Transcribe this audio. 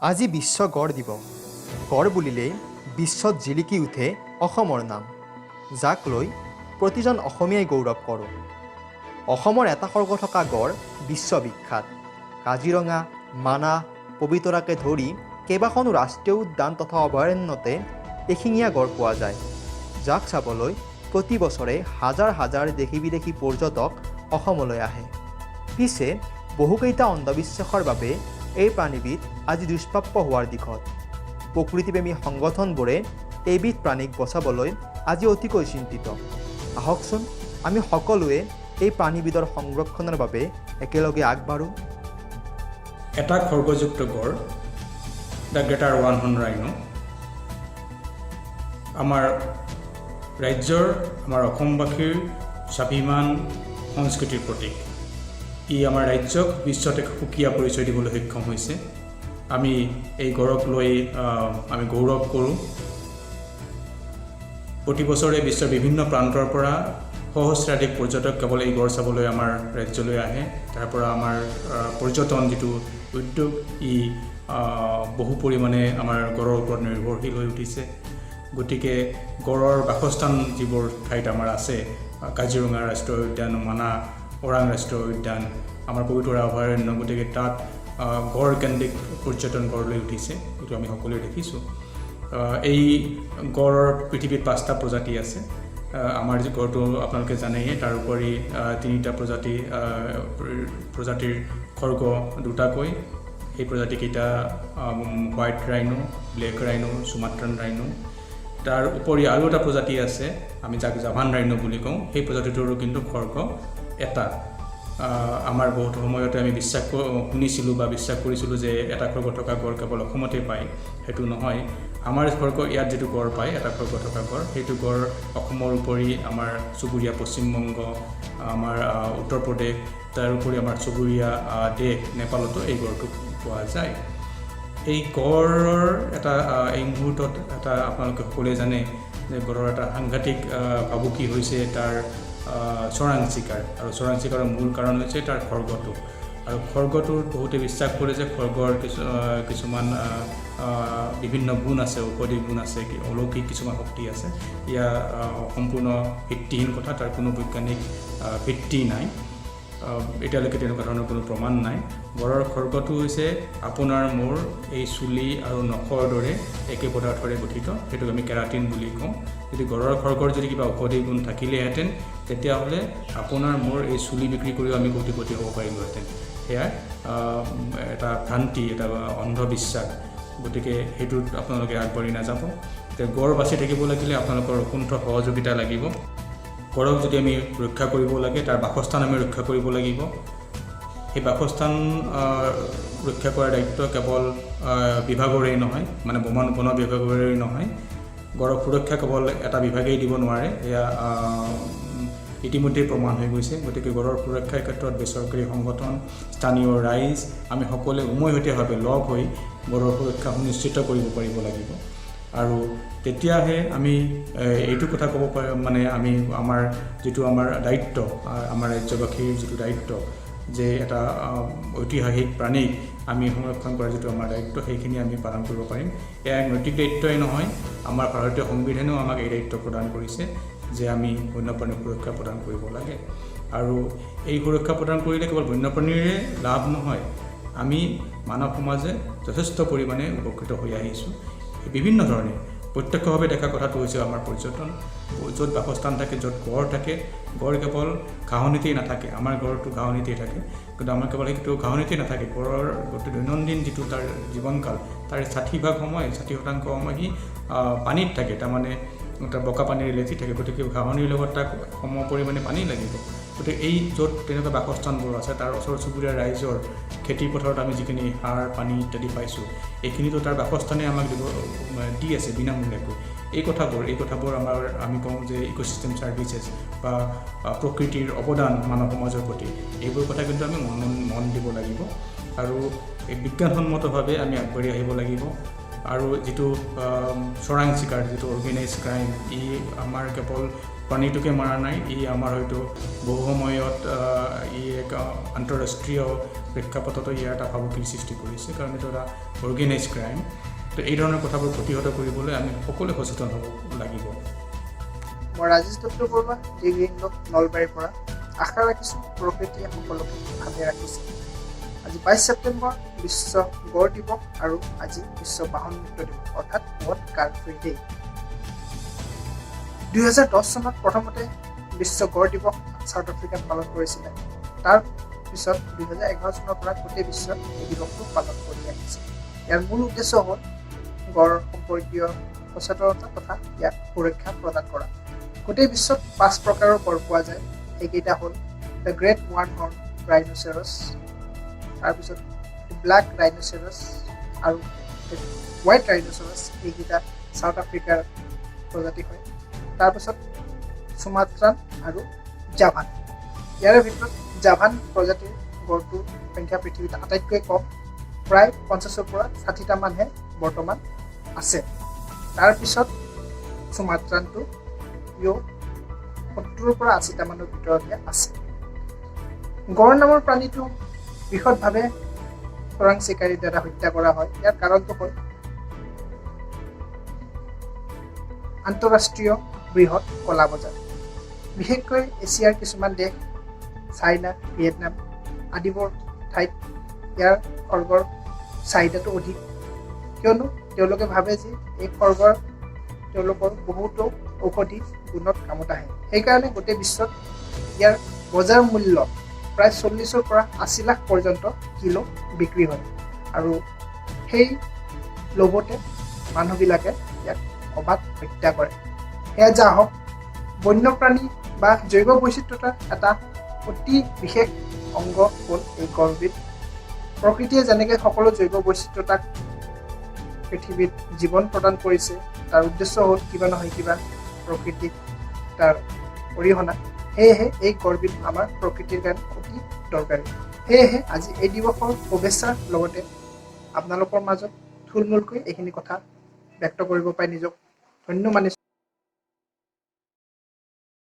আজি বিশ্ব গড় দিৱস। গড় বুলিলেই বিশ্বত জিলিকি উঠে অসমৰ নাম, যাক লৈ প্ৰতিজন অসমীয়াই গৌৰৱ কৰোঁ। অসমৰ এটা খৰ্গ থকা গড় বিশ্ববিখ্যাত। কাজিৰঙা, মানাহ, পবিতৰাকে ধৰি কেইবাখনো ৰাষ্ট্ৰীয় উদ্যান তথা অভয়াৰণ্যতে এশিঙীয়া গড় পোৱা যায়, যাক চাবলৈ প্ৰতি বছৰে হাজাৰ হাজাৰ দেশী বিদেশী পৰ্যটক অসমলৈ আহে। পিছে বহুকেইটা অন্ধবিশ্বাসৰ বাবে এই প্ৰাণীবিধ আজি দুষ্প্ৰাপ্য হোৱাৰ দিশত। প্ৰকৃতিপ্ৰেমী সংগঠনবোৰে এইবিধ প্ৰাণীক বচাবলৈ আজি অতিকৈ চিন্তিত। আহকচোন আমি সকলোৱে এই প্ৰাণীবিধৰ সংৰক্ষণৰ বাবে একেলগে আগবাঢ়োঁ। এটা খৰ্গযুক্ত গড়, the greater one horn rhino, আমাৰ ৰাজ্যৰ, আমাৰ অসমবাসীৰ স্বাভিমান সংস্কৃতিৰ প্ৰতীক। ই আমাৰ ৰাজ্যক বিশ্বত এক সুকীয়া পৰিচয় দিবলৈ সক্ষম হৈছে। আমি এই গড়ক লৈ আমি গৌৰৱ কৰোঁ। প্ৰতি বছৰে বিশ্বৰ বিভিন্ন প্ৰান্তৰ পৰা সহস্ৰাধিক পৰ্যটক কেৱল এই গড় চাবলৈ আমাৰ ৰাজ্যলৈ আহে। তাৰ পৰা আমাৰ পৰ্যটন যিটো উদ্যোগ, ই বহু পৰিমাণে আমাৰ গড়ৰ ওপৰত নিৰ্ভৰশীল হৈ উঠিছে। গতিকে গড়ৰ বাসস্থান যিবোৰ ঠাইত আমাৰ আছে, কাজিৰঙা ৰাষ্ট্ৰীয় উদ্যান, মানাহ, ওৰাং ৰাষ্ট্ৰীয় উদ্যান, আমাৰ পবিতৰা অভয়াৰণ্য, গতিকে তাত গড় কেন্দ্ৰিক পৰ্যটন গঢ় লৈ উঠিছে, এইটো আমি সকলোৱে দেখিছোঁ। এই গড়ৰ পৃথিৱীত 5টা প্ৰজাতি আছে। আমাৰ যি গড়টো আপোনালোকে জানেই, তাৰোপৰি 3টা প্ৰজাতিৰ খৰ্গ 2টাকৈ। সেই প্ৰজাতিকেইটা white rhino, black rhino, Sumatran rhino. তাৰ উপৰি আৰু এটা প্ৰজাতি আছে, আমি যাক জাভান ৰাইনো বুলি কওঁ। সেই প্ৰজাতিটোৰো কিন্তু খৰ্গ এটা। আমাৰ বহুত সময়তে আমি শুনিছিলোঁ বা বিশ্বাস কৰিছিলোঁ যে এটা খৰ্গ থকা গড় কেৱল অসমতে পায়। সেইটো নহয়। আমাৰ খৰ্গ ইয়াত যিটো গড় পায়, এটা খৰ্গ থকা গড়, সেইটো গড় অসমৰ উপৰি আমাৰ চুবুৰীয়া পশ্চিমবংগ, আমাৰ উত্তৰ প্ৰদেশ, তাৰোপৰি আমাৰ চুবুৰীয়া দেশ নেপালতো এই গড়টো পোৱা যায়। এই গড়ৰ এই মুহূৰ্তত আপোনালোকে সকলোৱে জানে যে গড়ৰ এটা সাংঘাতিক ভাবুকি হৈছে তাৰ চোৰাং চিকাৰ। আৰু চোৰাং চিকাৰৰ মূল কাৰণ হৈছে তাৰ খৰ্গটো। আৰু খৰ্গটোৰ বহুতে বিশ্বাস কৰে যে খৰ্গৰ কিছুমান বিভিন্ন গুণ আছে, ঔষধি গুণ আছে, অলৌকিক কিছুমান শক্তি আছে। ইয়াৰ সম্পূৰ্ণ ভিত্তিহীন কথা, তাৰ কোনো বৈজ্ঞানিক ভিত্তি নাই। এতিয়ালৈকে তেনেকুৱা ধৰণৰ কোনো প্ৰমাণ নাই। গড়ৰ খৰ্গটো হৈছে আপোনাৰ মোৰ এই চুলি আৰু নখৰ দৰে একে পদাৰ্থৰে গঠিত। সেইটোক আমি কেৰাটিন বুলি কওঁ। যদি গড়ৰ খৰ্গৰ যদি কিবা ঔষধি গুণ থাকিলেহেঁতেন, তেতিয়াহ'লে আপোনাৰ মোৰ এই চুলি বিক্ৰী কৰিও আমি কোটিপতি হ'ব পাৰিলোহেঁতেন। সেয়া এটা ভ্ৰান্তি, এটা অন্ধবিশ্বাস। গতিকে সেইটোত আপোনালোকে আগবাঢ়ি নাযাব। গড় বাচি থাকিব লাগিলে আপোনালোকৰ অকুণ্ঠ সহযোগিতা লাগিব। গড়ক যদি আমি ৰক্ষা কৰিব লাগে, তাৰ বাসস্থান আমি ৰক্ষা কৰিব লাগিব। সেই বাসস্থান ৰক্ষা কৰাৰ দায়িত্ব কেৱল বিভাগৰেই নহয়, মানে বন বিভাগৰেই নহয়। গড়ৰ সুৰক্ষা কেৱল এটা বিভাগেই দিব নোৱাৰে, এয়া ইতিমধ্যেই প্ৰমাণ হৈ গৈছে। গতিকে গড়ৰ সুৰক্ষাৰ ক্ষেত্ৰত বেচৰকাৰী সংগঠন, স্থানীয় ৰাইজ, আমি সকলোৱে উমৈহতীয়াভাৱে লগ হৈ গড়ৰ সুৰক্ষা সুনিশ্চিত কৰিব পাৰিব লাগিব। আৰু তেতিয়াহে আমি এইটো কথা ক'ব পাৰোঁ, মানে আমি আমাৰ দায়িত্ব, আমাৰ ৰাজ্যবাসীৰ যিটো দায়িত্ব, যে এটা ঐতিহাসিক প্ৰাণীক আমি সংৰক্ষণ কৰাৰ যিটো আমাৰ দায়িত্ব, সেইখিনি আমি পালন কৰিব পাৰিম। এয়া নৈতিক দায়িত্বই নহয়, আমাৰ ভাৰতীয় সংবিধানেও আমাক এই দায়িত্ব প্ৰদান কৰিছে যে আমি বন্যপ্ৰাণীৰ সুৰক্ষা প্ৰদান কৰিব লাগে। আৰু এই সুৰক্ষা প্ৰদান কৰিলে কেৱল বন্যপ্ৰাণীৰে লাভ নহয়, আমি মানৱ সমাজে যথেষ্ট পৰিমাণে উপকৃত হৈ আহিছোঁ বিভিন্ন ধৰণে। প্ৰত্যক্ষভাৱে দেখা কথাটো হৈছে আমাৰ পৰ্যটন। য'ত বাসস্থান থাকে, য'ত গড় থাকে, গড় কেৱল ঘাঁহনিতেই নাথাকে। আমাৰ গড়টো ঘাঁহনিতেই থাকে, কিন্তু আমাৰ কেৱল সেইটো ঘাঁহনিতেই নাথাকে। গড়ৰ গোটেই দৈনন্দিন যিটো তাৰ জীৱনকাল, তাৰ 60% সময় সি পানীত থাকে। তাৰমানে তাৰ বোকা পানীৰে লেটি থাকে। গতিকে ঘাঁহনিৰ লগত তাক সম পৰিমাণে পানী লাগিব। গতিকে এই য'ত তেনেকুৱা বাসস্থানবোৰ আছে, তাৰ ওচৰ চুবুৰীয়া ৰাইজৰ খেতি পথাৰত আমি যিখিনি সাৰ, পানী ইত্যাদি পাইছোঁ, এইখিনিতো তাৰ বাসস্থানে আমাক দি আছে বিনামূলীয়াকৈ। এই কথাবোৰ আমি কওঁ যে ইক'চিষ্টেম ছাৰ্ভিচেছ বা প্ৰকৃতিৰ অৱদান মানৱ সমাজৰ প্ৰতি, এইবোৰ কথা কিন্তু আমি মন দিব লাগিব। আৰু এই বিজ্ঞানসন্মতভাৱে আমি আগবাঢ়ি আহিব লাগিব। আৰু যিটো চোৰাং চিকাৰ, যিটো অৰ্গেনাইজ ক্ৰাইম, ই আমাৰ কেৱল প্ৰাণীটোকে মৰা নাই, ই আমাৰ হয়তো বহু সময়ত ই এক আন্তঃৰাষ্ট্ৰীয় প্ৰেক্ষাপটতো ইয়াৰ এটা ভাবুকিৰ সৃষ্টি কৰিছে, কাৰণ এইটো এটা অৰ্গেনাইজ ক্ৰাইম। তো এই ধৰণৰ কথাবোৰ প্ৰতিহত কৰিবলৈ আমি সকলোৱে সচেতন হ'ব লাগিব। মই ৰাজেশ দত্ত বৰুৱা, ডিগ্ৰী নলবাৰীৰ পৰা। আশা ৰাখিছোঁ প্ৰকৃতিয়ে সকলোকে ভালে ৰাখিছে। আজি 22 ছেপ্টেম্বৰ বিশ্ব গড় দিৱস আৰু আজি বিশ্ব বাহন মুক্ত দিৱস, অৰ্থাৎ ৱৰ্ল্ড কাৰ ফ্ৰী ডে। 2010 চনত প্ৰথমতে বিশ্ব গড় দিৱস চাউথ আফ্ৰিকাত পালন কৰিছিলে। তাৰ পিছত 2011 চনৰ পৰা গোটেই বিশ্বত এই দিৱসটো পালন কৰি আহিছে। ইয়াৰ মূল উদ্দেশ্য হ'ল গড় সম্পৰ্কীয় সচেতনতা তথা ইয়াক সুৰক্ষা প্ৰদান কৰা। গোটেই বিশ্বত 5 প্ৰকাৰৰ গড় পোৱা যায়। এইকেইটা হ'ল দ্য গ্ৰেট ওৱান হৰ্ন ৰাইনোচেৰাছ, তাৰপিছত ব্লেক ৰাইনোচেৰাছ আৰু হোৱাইট ৰাইনোচেৰাছ। এইকেইটা চাউথ আফ্ৰিকাৰ প্ৰজাতি হয়। তাৰপিছত সুমাত্ৰান আৰু জাভান। ইয়াৰে ভিতৰত জাভান প্ৰজাতিৰ গড়টোৰ সংখ্যা পৃথিৱীত আটাইতকৈ কম, প্ৰায় 50ৰ পৰা 60টা মানহে বৰ্তমান আছে। তাৰপিছত সুমাত্ৰানটো 70ৰ পৰা 80টা মানৰ ভিতৰতহে আছে। গড় নামৰ প্ৰাণীটো বৃহৎভাৱে চোৰাং চিকাৰীৰ দ্বাৰা হত্যা কৰা হয়। ইয়াৰ কাৰণটো হ'ল আন্তঃৰাষ্ট্ৰীয় বৃহৎ কলা বজাৰ। বিশেষকৈ এছিয়াৰ কিছুমান দেশ, চাইনা, ভিয়েটনাম আদিবোৰ ঠাইত ইয়াৰ খৰ্গৰ চাহিদাটো অধিক, কিয়নো তেওঁলোকে ভাবে যে এই খৰ্গৰ তেওঁলোকৰ বহুতো ঔষধি গুণত কামত আহে। সেইকাৰণে গোটেই বিশ্বত ইয়াৰ বজাৰ মূল্য প্ৰায় 40ৰ পৰা 80 লাখ পৰ্যন্ত কিলো বিক্ৰী হয়। আৰু সেই লোভতে মানুহবিলাকে ইয়াক অবাধ হত্যা কৰে। সেয়া যা হওক, বন্যপ্ৰাণী বা জৈৱ বৈচিত্ৰতাৰ এটা অতি বিশেষ অংগ হ'ল এই গড়বিধ। প্ৰকৃতিয়ে যেনেকৈ সকলো জৈৱ বৈচিত্ৰতাক পৃথিৱীত জীৱন প্ৰদান কৰিছে, তাৰ উদ্দেশ্য হ'ল কিবা নহয় কিবা প্ৰকৃতিক তাৰ অৰিহণা। সেয়েহে এই গড়বিধ আমাৰ প্ৰকৃতিৰ কাৰণে অতি দৰকাৰী। সেয়েহে আজি এই দিৱসৰ শুভেচ্ছাৰ লগতে আপোনালোকৰ মাজত থুলমূলকৈ এইখিনি কথা ব্যক্ত কৰিব পাই নিজক ধন্য মানিছোঁ।